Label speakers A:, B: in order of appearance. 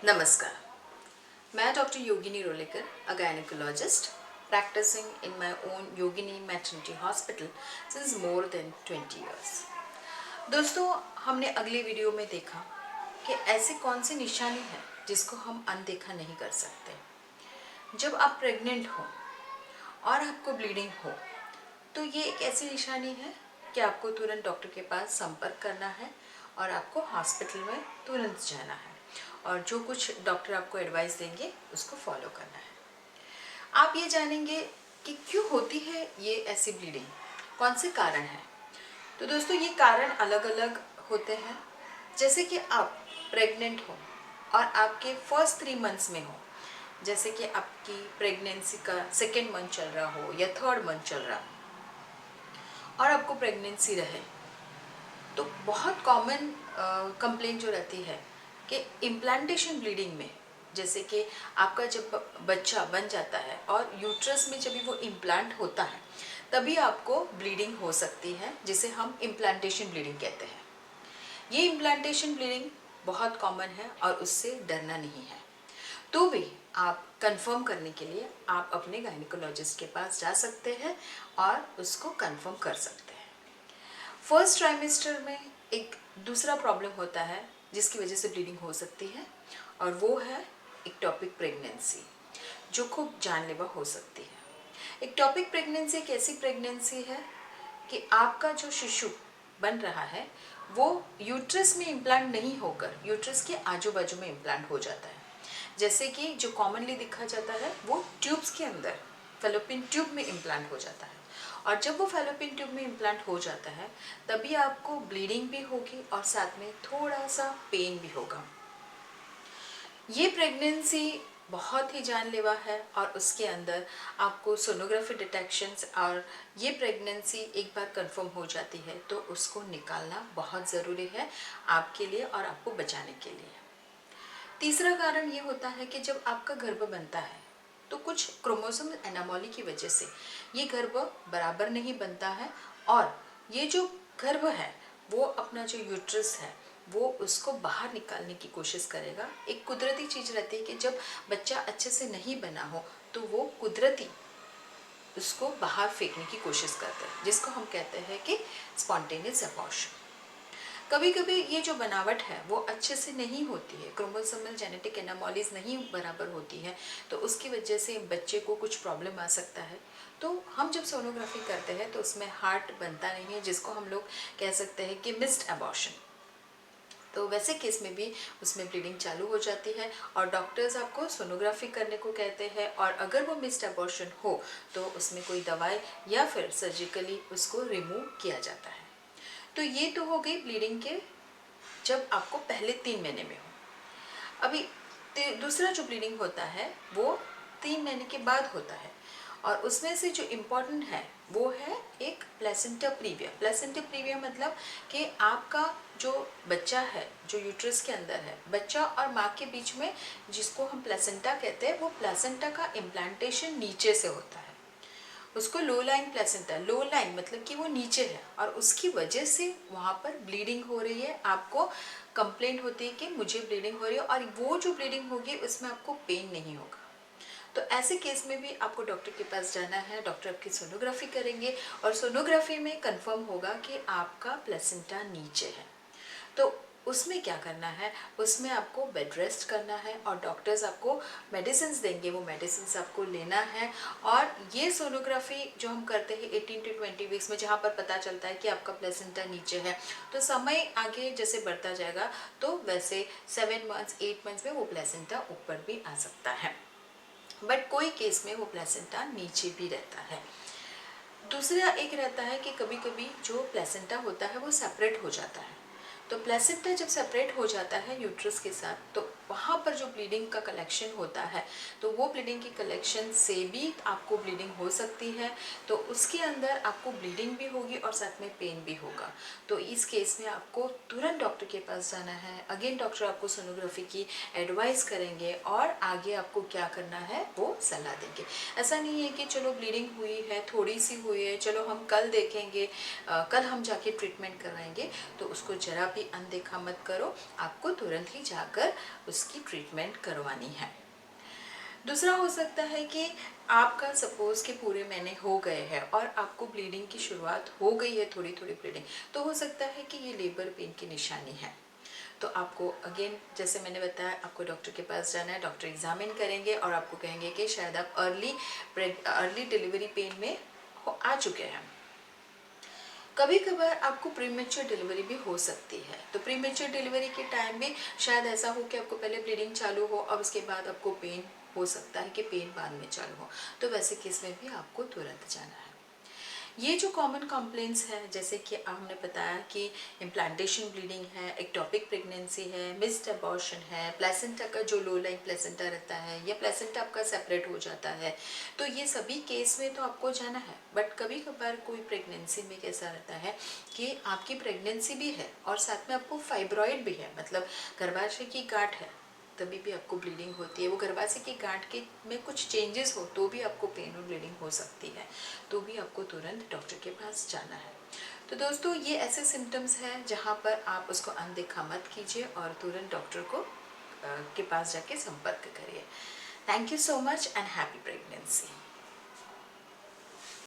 A: नमस्कार, मैं doctor Yogini Rolekar, a gynecologist practicing in my own Yogini Maternity Hospital since more than 20 years. दोस्तों, हमने अगले वीडियो में देखा कि ऐसी कौन सी निशानी है जिसको हम अनदेखा नहीं कर सकते। जब आप प्रेग्नेंट हो और आपको ब्लीडिंग हो तो ये एक ऐसी निशानी है कि आपको तुरंत डॉक्टर के पास संपर्क करना है और आपको हॉस्पिटल में तुरंत जाना है और जो कुछ डॉक्टर आपको एडवाइस देंगे उसको फॉलो करना है। आप ये जानेंगे कि क्यों होती है ये ऐसी ब्लीडिंग, कौन से कारण हैं। तो दोस्तों, ये कारण अलग अलग होते हैं। जैसे कि आप प्रेग्नेंट हो और आपके फर्स्ट 3 मंथ्स में हो, जैसे कि आपकी प्रेगनेंसी का सेकेंड मंथ चल रहा हो या थर्ड मंथ चल रहा हो और आपको प्रेगनेंसी रहे, तो बहुत कॉमन कंप्लेंट जो रहती है कि इम्प्लांटेशन ब्लीडिंग में, जैसे कि आपका जब बच्चा बन जाता है और यूट्रस में जब वो इम्प्लांट होता है तभी आपको ब्लीडिंग हो सकती है, जिसे हम इम्प्लांटेशन ब्लीडिंग कहते हैं। ये इम्प्लांटेशन ब्लीडिंग बहुत कॉमन है और उससे डरना नहीं है। तो भी आप कंफर्म करने के लिए आप अपने गायनिकोलॉजिस्ट के पास जा सकते हैं और उसको कंफर्म कर सकते हैं। फर्स्ट ट्राइमेस्टर में एक दूसरा प्रॉब्लम होता है जिसकी वजह से ब्लीडिंग हो सकती है और वो है इक्टोपिक प्रेगनेंसी, जो खूब जानलेवा हो सकती है। इक्टोपिक प्रेगनेंसी एक ऐसी प्रेगनेंसी है कि आपका जो शिशु बन रहा है वो यूट्रस में इम्प्लांट नहीं होकर यूट्रस के आजू बाजू में इम्प्लांट हो जाता है। जैसे कि जो कॉमनली देखा जाता है वो ट्यूब्स के अंदर फैलोपियन ट्यूब में इम्प्लांट हो जाता है और जब वो फैलोपियन ट्यूब में इम्प्लांट हो जाता है तभी आपको ब्लीडिंग भी होगी और साथ में थोड़ा सा पेन भी होगा। ये प्रेगनेंसी बहुत ही जानलेवा है और उसके अंदर आपको सोनोग्राफी डिटेक्शंस, और ये प्रेगनेंसी एक बार कंफर्म हो जाती है तो उसको निकालना बहुत ज़रूरी है आपके लिए और आपको बचाने के लिए। तीसरा कारण ये होता है कि जब आपका गर्भ बनता है तो कुछ क्रोमोसोम एनामोली की वजह से ये गर्भ बराबर नहीं बनता है और ये जो गर्भ है वो अपना जो यूट्रस है वो उसको बाहर निकालने की कोशिश करेगा। एक कुदरती चीज़ रहती है कि जब बच्चा अच्छे से नहीं बना हो तो वो कुदरती उसको बाहर फेंकने की कोशिश करता है, जिसको हम कहते हैं कि स्पॉन्टेनियस अबॉर्शन। कभी कभी ये जो बनावट है वो अच्छे से नहीं होती है, क्रोमोसोमल जेनेटिक एनामोलीज नहीं बराबर होती है, तो उसकी वजह से बच्चे को कुछ प्रॉब्लम आ सकता है। तो हम जब सोनोग्राफी करते हैं तो उसमें हार्ट बनता नहीं है, जिसको हम लोग कह सकते हैं कि मिस्ड अबॉर्शन। तो वैसे केस में भी उसमें ब्लीडिंग चालू हो जाती है और डॉक्टर्स आपको सोनोग्राफी करने को कहते हैं और अगर वो मिस्ड अबॉर्शन हो तो उसमें कोई दवाई या फिर सर्जिकली उसको रिमूव किया जाता है। तो ये तो हो गई ब्लीडिंग के जब आपको पहले 3 महीने में हो। अभी दूसरा जो ब्लीडिंग होता है वो 3 महीने के बाद होता है और उसमें से जो इम्पोर्टेंट है वो है एक प्लेसेंटा प्रीविया। प्लेसेंटा प्रीविया मतलब कि आपका जो बच्चा है जो यूट्रस के अंदर है, बच्चा और माँ के बीच में, जिसको हम प्लेसेंटा कहते हैं, वो प्लेसेंटा का इम्प्लांटेशन नीचे से होता है। उसको लो लाइन प्लेसेंटा, लो लाइन मतलब कि वो नीचे है और उसकी वजह से वहाँ पर ब्लीडिंग हो रही है। आपको कंप्लेंट होती है कि मुझे ब्लीडिंग हो रही है और वो जो ब्लीडिंग होगी उसमें आपको पेन नहीं होगा। तो ऐसे केस में भी आपको डॉक्टर के पास जाना है, डॉक्टर आपकी सोनोग्राफी करेंगे और सोनोग्राफी में कंफर्म होगा कि आपका प्लेसेंटा नीचे है। तो उसमें क्या करना है, उसमें आपको बेड रेस्ट करना है और डॉक्टर्स आपको मेडिसिन देंगे, वो मेडिसिन आपको लेना है। और ये सोनोग्राफी जो हम करते हैं 18 to 20 वीक्स में, जहाँ पर पता चलता है कि आपका प्लेसेंटा नीचे है, तो समय आगे जैसे बढ़ता जाएगा तो वैसे 7 मंथ्स 8 मंथ्स में वो प्लेसेंटा ऊपर भी आ सकता है, बट कोई केस में वो प्लेसेंटा नीचे भी रहता है। दूसरा एक रहता है कि कभी कभी जो प्लेसेंटा होता है वो सेपरेट हो जाता है। तो प्लेसेंटा जब सेपरेट हो जाता है यूट्रस के साथ तो वहाँ पर जो ब्लीडिंग का कलेक्शन होता है, तो वो ब्लीडिंग की कलेक्शन से भी आपको ब्लीडिंग हो सकती है। तो उसके अंदर आपको ब्लीडिंग भी होगी और साथ में पेन भी होगा। तो इस केस में आपको तुरंत डॉक्टर के पास जाना है। अगेन डॉक्टर आपको सोनोग्राफी की एडवाइस करेंगे और आगे आपको क्या करना है वो सलाह देंगे। ऐसा नहीं है कि चलो ब्लीडिंग हुई है, थोड़ी सी हुई है, चलो हम कल देखेंगे, कल हम जाके ट्रीटमेंट करवाएंगे। तो उसको जरा भी अनदेखा मत करो, आपको तुरंत ही जाकर उसकी ट्रीटमेंट करवानी है। दूसरा हो सकता है कि आपका सपोज कि पूरे महीने हो गए हैं और आपको ब्लीडिंग की शुरुआत हो गई है, थोड़ी थोड़ी ब्लीडिंग, तो हो सकता है कि ये लेबर पेन की निशानी है। तो आपको अगेन जैसे मैंने बताया, आपको डॉक्टर के पास जाना है, डॉक्टर एग्जामिन करेंगे और आपको कहेंगे कि शायद आप अर्ली डिलीवरी पेन में आ चुके हैं। कभी कभार आपको प्रीमेच्योर डिलीवरी भी हो सकती है। तो प्रीमेच्योर डिलीवरी के टाइम भी शायद ऐसा हो कि आपको पहले ब्लीडिंग चालू हो और उसके बाद आपको पेन हो सकता है कि पेन बाद में चालू हो। तो वैसे केस में भी आपको तुरंत जाना है। ये जो कॉमन कंप्लेंट्स है, जैसे कि हमने बताया कि इम्प्लांटेशन ब्लीडिंग है, एक्टोपिक प्रेगनेंसी है, मिस्ड अबॉर्शन है, प्लेसेंटा का जो लो लाइंग प्लेसेंटा रहता है या प्लेसेंटा आपका सेपरेट हो जाता है, तो ये सभी केस में तो आपको जाना है। बट कभी कभार कोई प्रेगनेंसी में कैसा रहता है कि आपकी प्रेगनेंसी भी है और साथ में आपको फाइब्रॉइड भी है, मतलब गर्भाशय की गांठ है, तभी भी आपको ब्लीडिंग होती है। वो गर्भाशय की गांठ के में कुछ चेंजेस हो तो भी आपको पेन और ब्लीडिंग हो सकती है, तो भी आपको तुरंत डॉक्टर के पास जाना है। तो दोस्तों, ये ऐसे सिम्टम्स हैं जहाँ पर आप उसको अनदेखा मत कीजिए और तुरंत डॉक्टर को के पास जाके संपर्क करिए। Thank you so much and happy pregnancy.